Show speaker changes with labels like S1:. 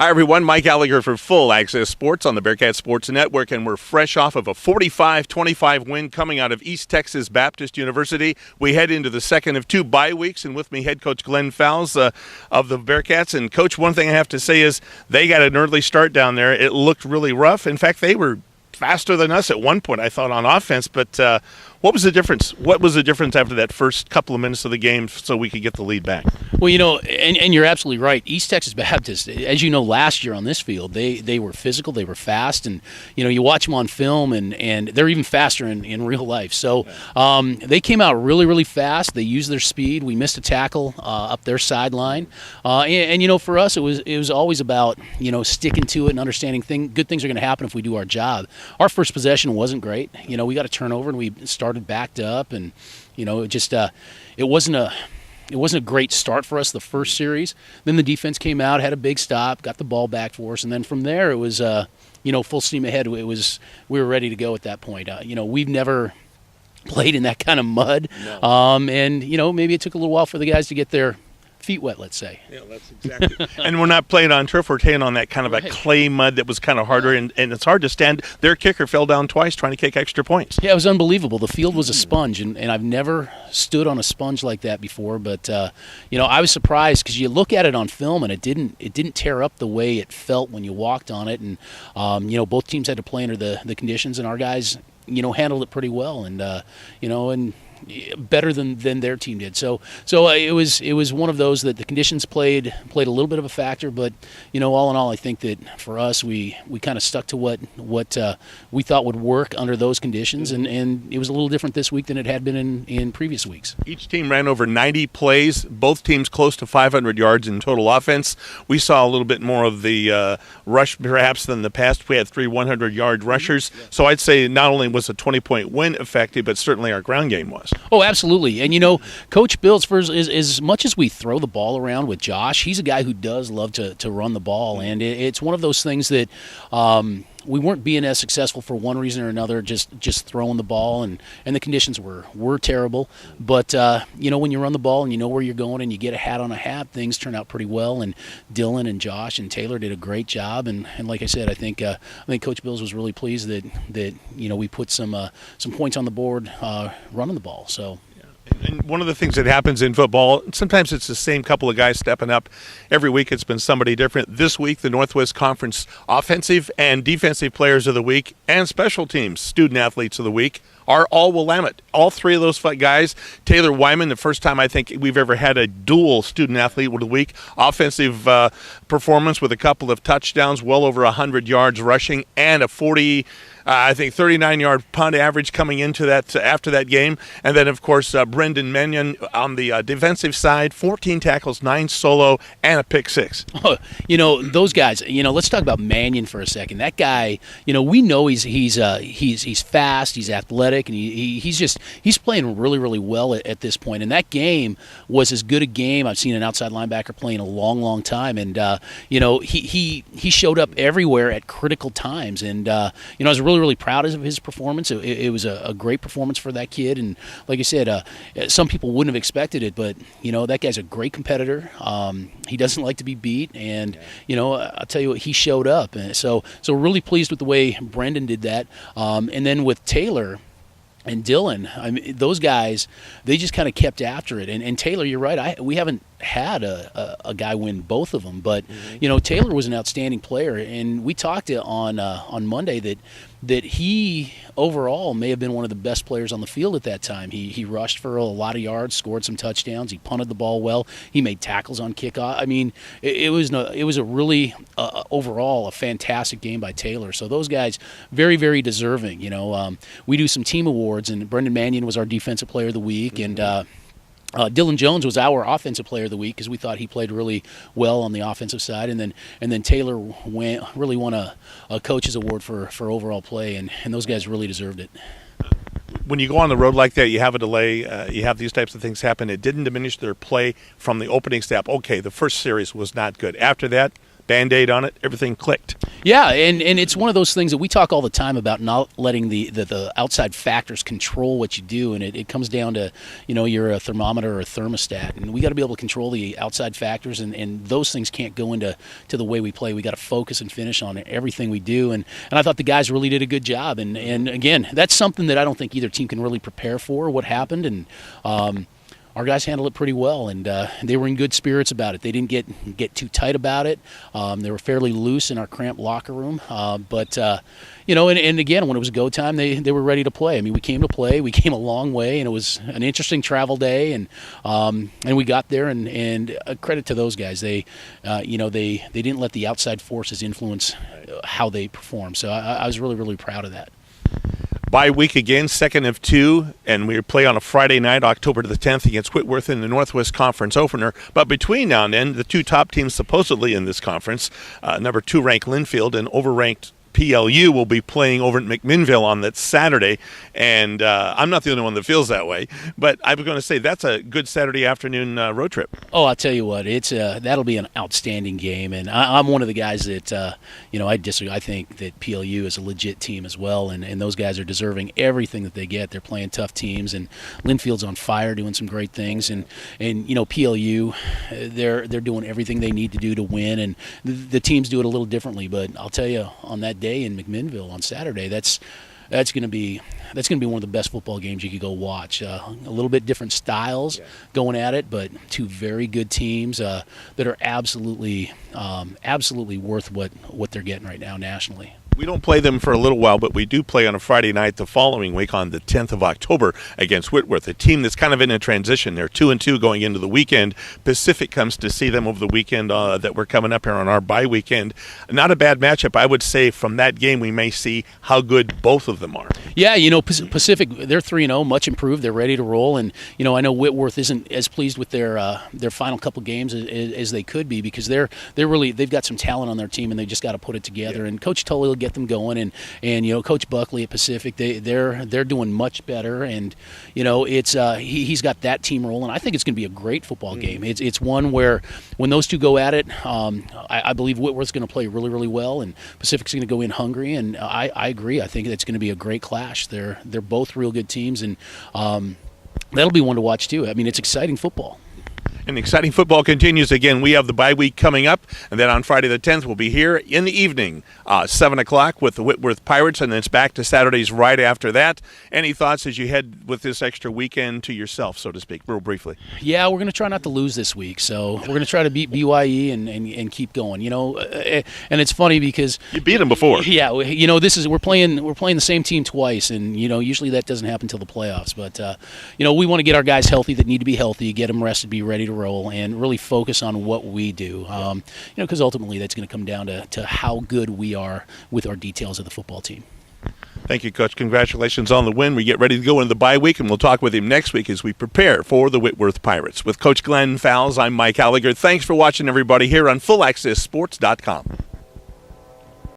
S1: Hi, everyone. Mike Gallagher for Full Access Sports on the Bearcat Sports Network, and we're fresh off of a 45-25 win coming out of East Texas Baptist University. We head into the second of two bye weeks, and with me, head coach Glen Fowles of the Bearcats. And, Coach, one thing I have to say is they got an early start down there. It looked really rough. In fact, they were faster than us at one point, I thought, on offense. But what was the difference? What was the difference after that first couple of minutes of the game so we could get the lead back?
S2: Well, you know, and you're absolutely right. East Texas Baptist, as you know, last year on this field, they were physical, they were fast, and, you know, you watch them on film, and they're even faster in real life. So they came out really, really fast. They used their speed. We missed a tackle up their sideline. And, you know, for us, it was always about, you know, sticking to it and understanding good things are going to happen if we do our job. Our first possession wasn't great. You know, we got a turnover, and we started backed up, and, you know, it just it wasn't a great start for us the first series. Then the defense came out, had a big stop, got the ball back for us, and then from there it was you know, full steam ahead. We were ready to go at that point. You know, we've never played in that kind of mud, and, you know, maybe it took a little while for the guys to get their feet wet, let's say.
S1: Yeah, that's exactly. And we're not playing on turf. We're playing on that kind of a clay mud that was kind of harder, and it's hard to stand. Their kicker fell down twice trying to kick extra points.
S2: Yeah, it was unbelievable. The field was a sponge, and I've never stood on a sponge like that before. But you know, I was surprised because you look at it on film, and it didn't tear up the way it felt when you walked on it. And you know, both teams had to play under the conditions, and our guys, you know, handled it pretty well, and you know, and better than their team did. So it was one of those that the conditions played a little bit of a factor, but, you know, all in all, I think that for us, we kind of stuck to what we thought would work under those conditions, and it was a little different this week than it had been in previous weeks.
S1: Each team ran over 90 plays, both teams close to 500 yards in total offense. We saw a little bit more of the rush perhaps than the past. We had 3 100-yard rushers, so I'd say not only was a 20-point win effective, but certainly our ground game was.
S2: Oh, absolutely. And, you know, Coach Bills, as much as we throw the ball around with Josh, he's a guy who does love to run the ball. And it's one of those things that we weren't being as successful for one reason or another, just throwing the ball, and the conditions were terrible. But, you know, when you run the ball and you know where you're going and you get a hat on a hat, things turn out pretty well. And Dylan and Josh and Taylor did a great job. And like I said, I think Coach Bills was really pleased that you know, we put some points on the board running the ball. So.
S1: And one of the things that happens in football, sometimes it's the same couple of guys stepping up. Every week it's been somebody different. This week, the Northwest Conference Offensive and Defensive Players of the Week and Special Teams Student Athletes of the Week are all Willamette. All three of those guys. Taylor Wyman, the first time I think we've ever had a dual Student Athlete of the Week. Offensive performance with a couple of touchdowns, well over 100 yards rushing, and a 39-yard punt average coming into that after that game. And then, of course, Brendan Mannion on the defensive side, 14 tackles, 9 solo, and a pick 6. Oh,
S2: you know, those guys, you know, let's talk about Mannion for a second. That guy, you know, we know he's fast, he's athletic, and he's playing really, really well at this point. And that game was as good a game I've seen an outside linebacker play in a long, long time. And, you know, he showed up everywhere at critical times. And, you know, I was really proud of his performance. It was a great performance for that kid, and like I said, some people wouldn't have expected it, but, you know, that guy's a great competitor. He doesn't like to be beat, and, you know, I'll tell you what, he showed up, and so really pleased with the way Brendan did that. And then with Taylor and Dylan, I mean, those guys, they just kind of kept after it. And Taylor, you're right, we haven't had a guy win both of them, but you know, Taylor was an outstanding player, and we talked on Monday that he overall may have been one of the best players on the field at that time. He rushed for a lot of yards, scored some touchdowns, he punted the ball well, he made tackles on kickoff. I mean, it was a really overall a fantastic game by Taylor. So those guys, very, very deserving. You know, we do some team awards, and Brendan Mannion was our defensive player of the week, and Dylan Jones was our offensive player of the week because we thought he played really well on the offensive side, and then Taylor really won a coach's award for overall play, and those guys really deserved it.
S1: When you go on the road like that, you have a delay, you have these types of things happen. It didn't diminish their play from the opening snap. Okay, the first series was not good. After that, Band-Aid on it, everything clicked.
S2: Yeah, and it's one of those things that we talk all the time about, not letting the outside factors control what you do, and it comes down to, you're a thermometer or a thermostat, and we got to be able to control the outside factors, and those things can't go into the way we play. We got to focus and finish on everything we do, and I thought the guys really did a good job, and again, that's something that I don't think either team can really prepare for, what happened, and our guys handled it pretty well, and they were in good spirits about it. They didn't get too tight about it. They were fairly loose in our cramped locker room. But again, when it was go time, they were ready to play. I mean, we came to play. We came a long way, and it was an interesting travel day. And we got there, and credit to those guys. They didn't let the outside forces influence how they performed. So I was really, really proud of that.
S1: Bye week again, second of two, and we play on a Friday night, October the 10th, against Whitworth in the Northwest Conference opener. But between now and then, the two top teams supposedly in this conference, number 2 ranked Linfield and overranked PLU, will be playing over at McMinnville on that Saturday, and I'm not the only one that feels that way, but I was going to say that's a good Saturday afternoon road trip.
S2: Oh, I'll tell you what, that'll be an outstanding game, and I'm one of the guys that, I disagree. I think that PLU is a legit team as well, and those guys are deserving everything that they get. They're playing tough teams, and Linfield's on fire doing some great things, and PLU, they're doing everything they need to do to win, and the teams do it a little differently, but I'll tell you, on that day in McMinnville on Saturday, that's going to be one of the best football games you could go watch. A little bit different styles going at it, but two very good teams that are absolutely worth what they're getting right now nationally.
S1: We don't play them for a little while, but we do play on a Friday night the following week on the 10th of October against Whitworth, a team that's kind of in a transition. They're 2-2 going into the weekend. Pacific comes to see them over the weekend that we're coming up here on our bye weekend. Not a bad matchup. I would say from that game we may see how good both of them are. Yeah,
S2: Pacific, they're 3-0, much improved. They're ready to roll, and I know Whitworth isn't as pleased with their final couple games as they could be, because they've got some talent on their team, and they just got to put it together. And Coach Tully will get them going, and Coach Buckley at Pacific, they're doing much better, and it's he's got that team rolling. I think it's going to be a great football game. It's one where when those two go at it, I believe Whitworth's going to play really, really well, and Pacific's going to go in hungry, and I agree. I think it's going to be a great clash. They're both real good teams, and that'll be one to watch too. I mean, it's exciting football.
S1: And exciting football continues. Again, we have the bye week coming up, and then on Friday the 10th, we'll be here in the evening, 7 o'clock with the Whitworth Pirates, and then it's back to Saturdays right after that. Any thoughts as you head with this extra weekend to yourself, so to speak, real briefly?
S2: Yeah, we're going to try not to lose this week, so we're going to try to beat BYE and keep going. And it's funny because
S1: you beat them before.
S2: Yeah, we're playing the same team twice, and usually that doesn't happen until the playoffs. But we want to get our guys healthy that need to be healthy, get them rested, be ready to roll, and really focus on what we do. Because ultimately that's going to come down to how good we are with our details of the football team.
S1: Thank you, Coach. Congratulations on the win. We get ready to go into the bye week, and we'll talk with him next week as we prepare for the Whitworth Pirates. With Coach Glen Fowles, I'm Mike Gallagher. Thanks for watching, everybody, here on FullAccessSports.com.